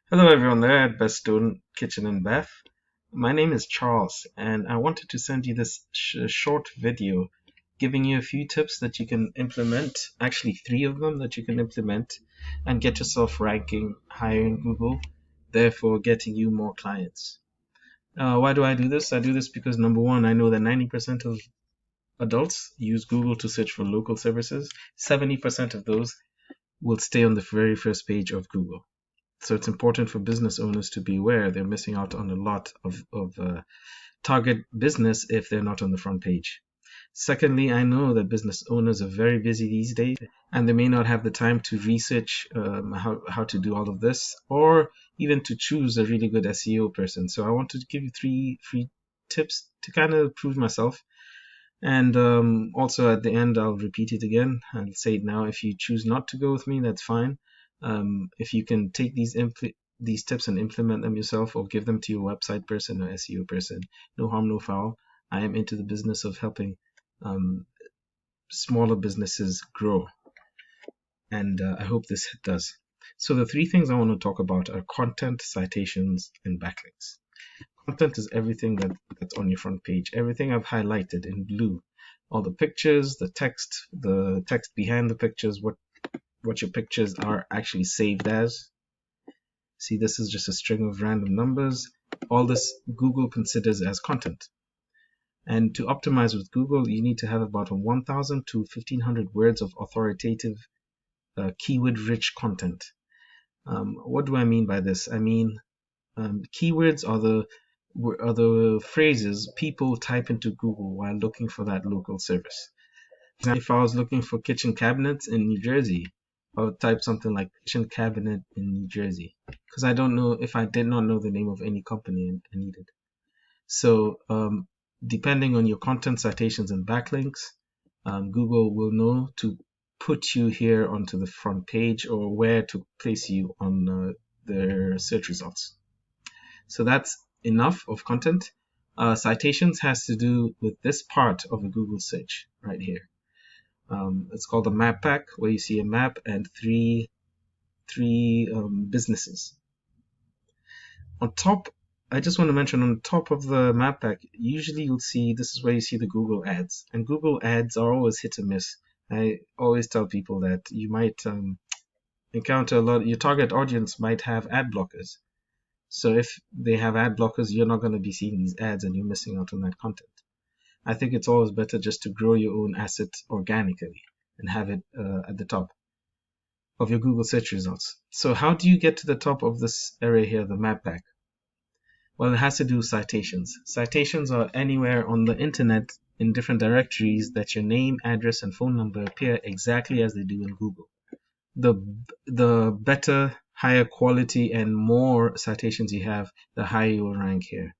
Hello everyone there at Best Student Kitchen and Bath. My name is Charles and I wanted to send you this short video giving you a few tips that you can implement, actually three of them that you can implement and get yourself ranking higher in Google, therefore getting you more clients. Why do I do this? I do this because number one, I know that 90% of adults use Google to search for local services. 70% of those will stay on the very first page of Google. So it's important for business owners to be aware they're missing out on a lot of target business if they're not on the front page. Secondly, I know that business owners are very busy these days and they may not have the time to research how to do all of this or even to choose a really good SEO person. So I wanted to give you three free tips to kind of prove myself. And also at the end, I'll repeat it again. I'll say it now. If you choose not to go with me, that's fine. If you can take these tips and implement them yourself or give them to your website person or SEO person, no harm, no foul. I am into the business of helping um, smaller businesses grow, and I hope this does. So the three things I want to talk about are content, citations, and backlinks. Content is everything that's on your front page. Everything I've highlighted in blue. All the pictures, the text behind the pictures, what your pictures are actually saved as. See, this is just a string of random numbers. All this Google considers as content. And to optimize with Google, you need to have about 1,000 to 1,500 words of authoritative, keyword-rich content. What do I mean by this? I mean, keywords are the phrases people type into Google while looking for that local service. If I was looking for kitchen cabinets in New Jersey, I would type something like kitchen cabinet in New Jersey because I don't know if I did not know the name of any company I needed. So depending on your content, citations, and backlinks, Google will know to put you here onto the front page or where to place you on their search results. So that's enough of content. Citations has to do with this part of a Google search right here. It's called a map pack, where you see a map and three businesses. On top, I just want to mention on top of the map pack, usually you'll see this is where you see the Google ads, and Google ads are always hit or miss. I always tell people that you might encounter a lot. Your target audience might have ad blockers. So if they have ad blockers, you're not going to be seeing these ads and you're missing out on that content. I think it's always better just to grow your own asset organically and have it at the top of your Google search results. So how do you get to the top of this area here, the map pack? Well, it has to do with citations. Citations are anywhere on the internet in different directories that your name, address, and phone number appear exactly as they do in Google. The better, higher quality, and more citations you have, the higher you will rank here.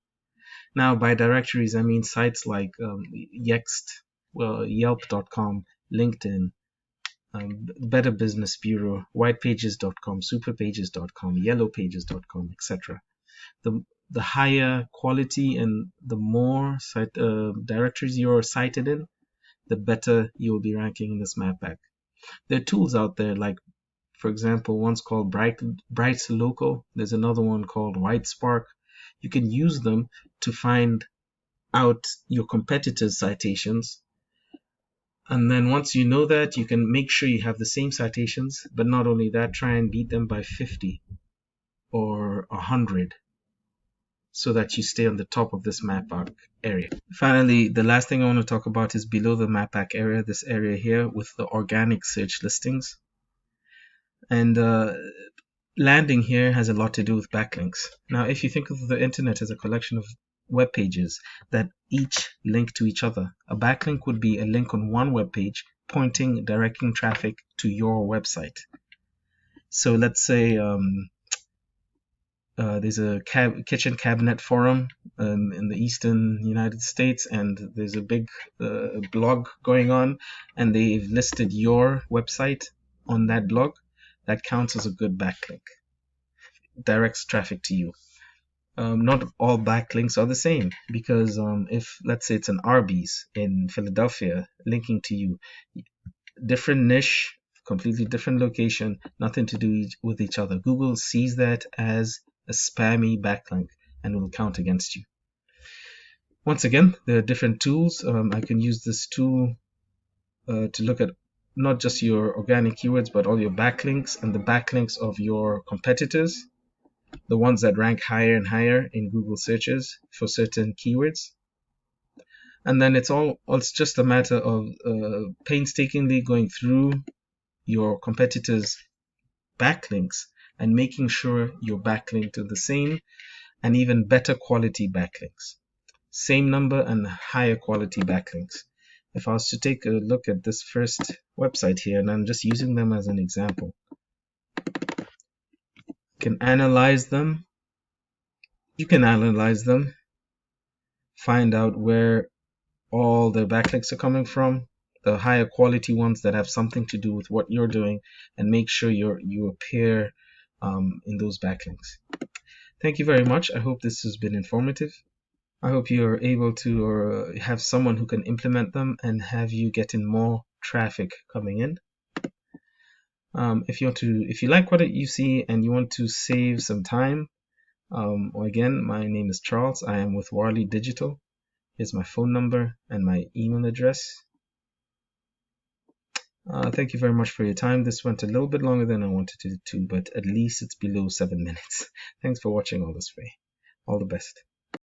Now, by directories, I mean sites like Yext, Yelp.com, LinkedIn, Better Business Bureau, whitepages.com, superpages.com, yellowpages.com, etc. The higher quality and the more directories you're cited in, the better you'll be ranking in this map pack. There are tools out there like, for example, one's called Bright's Local. There's another one called WhiteSpark. You can use them to find out your competitors' citations. And then once you know that, you can make sure you have the same citations, but not only that, try and beat them by 50 or 100 so that you stay on the top of this map pack area. Finally, the last thing I want to talk about is below the map pack area, this area here with the organic search listings. And landing here has a lot to do with backlinks. Now, if you think of the internet as a collection of web pages that each link to each other, a backlink would be a link on one web page directing traffic to your website. So let's say there's a kitchen cabinet forum in the eastern United States, and there's a big blog going on, and they've listed your website on that blog. That counts as a good backlink. Directs traffic to you. Not all backlinks are the same, because if, let's say, it's an Arby's in Philadelphia linking to you, different niche completely different location, nothing to do with each other. Google sees that as a spammy backlink and will count against you. Once again, there are different tools. I can use this tool to look at not just your organic keywords, but all your backlinks and the backlinks of your competitors, the ones that rank higher and higher in Google searches for certain keywords. And then it's just a matter of painstakingly going through your competitors' backlinks and making sure you're backlinked to the same and even better quality backlinks. Same number and higher quality backlinks. If I was to take a look at this first website here, and I'm just using them as an example, can analyze them. You can analyze them, find out where all the backlinks are coming from, the higher quality ones that have something to do with what you're doing, and make sure you appear in those backlinks. Thank you very much. I hope this has been informative. I hope you're able to or have someone who can implement them and have you getting more traffic coming in. If you like what you see and you want to save some time, again, my name is Charles. I am with Warley Digital. Here's my phone number and my email address. Thank you very much for your time. This went a little bit longer than I wanted it to, but at least it's below 7 minutes. Thanks for watching all this way. All the best.